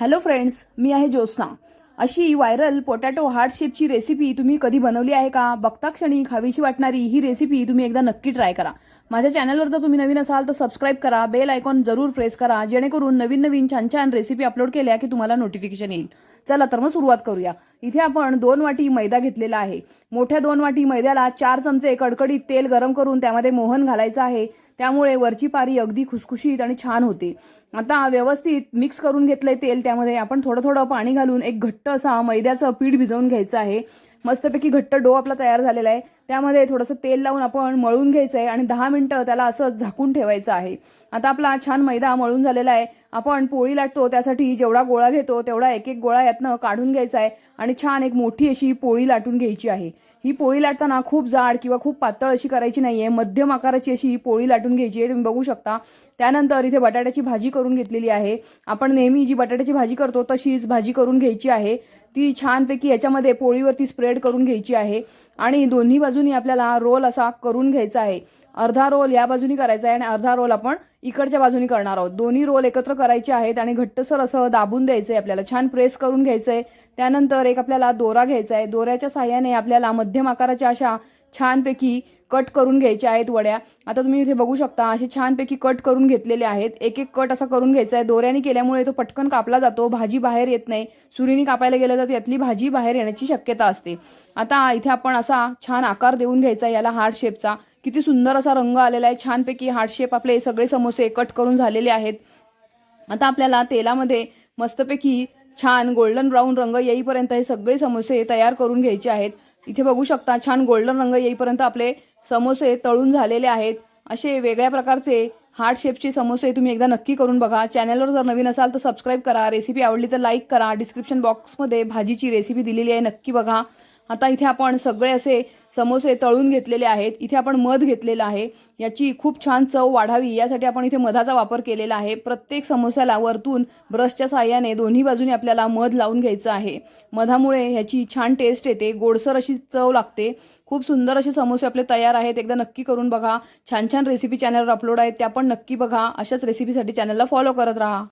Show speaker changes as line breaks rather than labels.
Hello friends, मी आहे ज्योत्स्ना। अशी viral potato heart शेपची recipe तुम्ही कधी बनवली आहे का? बघता क्षणी खावीशी वाटणारी ही रेसिपी तुम्ही एकदा नक्की ट्राय करा। माझ्या चॅनलवर जर तुम्ही नवीन असाल तर सबस्क्राईब करा, बेल आयकॉन जरूर प्रेस करा, जेणेकरून नवीन नवीन छान छान रेसिपी अपलोड केल्या की तुम्हाला नोटिफिकेशन येईल। चला तर मग सुरुवात करूया। इथे आपण 2 वाटी मैदा घेतलेला आहे। मोठ्या 2 वाटी मैद्याला 4 चमचे कडकडीत तेल गरम करून त्यामध्ये मोहन घालायचं आहे। त्यामुळे वरची पारी अगदी खुसखुशीत आणि छान होते। आता व्यवस्थित मिक्स करून घेतलंय तेल, त्यामध्ये आपण थोडं थोडं पाणी घालून एक घट्ट असा मैद्याचं पीठ भिजवून घ्यायचं आहे। मस्तपैकी घट्ट डो आपला तयार झालेला आहे। त्यामध्ये थोडंसं तेल लावून आपण मळून घ्यायचं आहे आणि 10 मिनिटं त्याला असं झाकून ठेवायचं आहे। आता आपला छान मैदा मळून झालेला आहे। आपण पोळी लाटतो त्यासाठी जेवढा गोळा घेतो तेवढा एक एक गोळा यातनं काढून घ्यायचा आहे आणि छान एक मोठी अशी पोळी लाटून घ्यायची आहे। ही पोळी लाटताना खूप जाड किंवा खूप पातळ अशी करायची नाहीये, मध्यम आकाराची अशी पोळी लाटून घ्यायची आहे, तुम्ही बघू शकता। त्यानंतर इथे बटाट्याची भाजी करून घेतलेली आहे। आपण नेहमी जी बटाट्याची भाजी करतो तशीच भाजी करून घ्यायची आहे। ती छानपैकी याच्यामध्ये पोळीवरती स्प्रेड करून घ्यायची आहे आणि दोन्ही बाजूनी आपल्याला रोल असा करून घ्यायचा आहे। अर्धा रोल या बाजूनी करायचा आहे आणि अर्धा रोल आपण इकडच्या बाजूनी करणार आहोत। दोन्ही रोल एकत्र करायचे आहेत आणि घट्टसर असं दाबून द्यायचंय, आपल्याला छान प्रेस करून घ्यायचंय। त्यानंतर एक आपल्याला दोरा घ्यायचा आहे। दोऱ्याच्या साहाय्याने आपल्याला मध्यम आकाराच्या अशा छानपैकी कट करून घ्यायच्या आहेत वड्या। आता तुम्ही इथे बघू शकता असे छानपैकी कट करून घेतलेले आहेत। एक एक कट असा करून घ्यायचा आहे। दोऱ्याने केल्यामुळे तो पटकन कापला जातो, भाजी बाहेर येत नाही। सुरीने कापायला गेलं तर त्यातली भाजी बाहेर येण्याची शक्यता असते। आता इथे आपण असा छान आकार देऊन घ्यायचा याला हार्ट शेपचा। किती सुंदर असा रंग आलेला आहे, छानपैकी हार्ट शेप आपले सगळे समोसे कट करून झालेले आहेत। आता आपल्याला तेलामध्ये मस्तपैकी छान गोल्डन ब्राऊन रंग येईपर्यंत हे सगळे समोसे तयार करून घ्यायचे आहेत। इथे बघू शकता छान गोल्डन रंग येईपर्यंत आपले समोसे तळून झालेले आहेत। असे वेगळ्या प्रकारचे हार्ट शेपचे समोसे तुम्ही एकदा नक्की करून बघा। चॅनलवर जर नवीन असाल तर सबस्क्राईब करा, रेसिपी आवडली तर लाईक करा। डिस्क्रिप्शन बॉक्समध्ये भाजीची रेसिपी दिलेली आहे, नक्की बघा। आता इथे आपण सगळे असे समोसे तळून घेतलेले आहेत। इथे आपण मध घेतलेला आहे, याची खूप छान चव वाढावी यासाठी आपण इथे मधाचा वापर केलेला आहे। प्रत्येक समोस्याला वरतून ब्रशच्या साहाय्याने दोन्ही बाजूने आपल्याला मध लावून घ्यायचं आहे। मधामुळे ह्याची छान टेस्ट येते, गोडसर अशी चव लागते। खूप सुंदर असे समोसे आपले तयार आहेत, एकदा नक्की करून बघा। छान छान रेसिपी चॅनलवर अपलोड आहेत, त्या पण नक्की बघा। अशाच रेसिपीसाठी चॅनलला फॉलो करत राहा।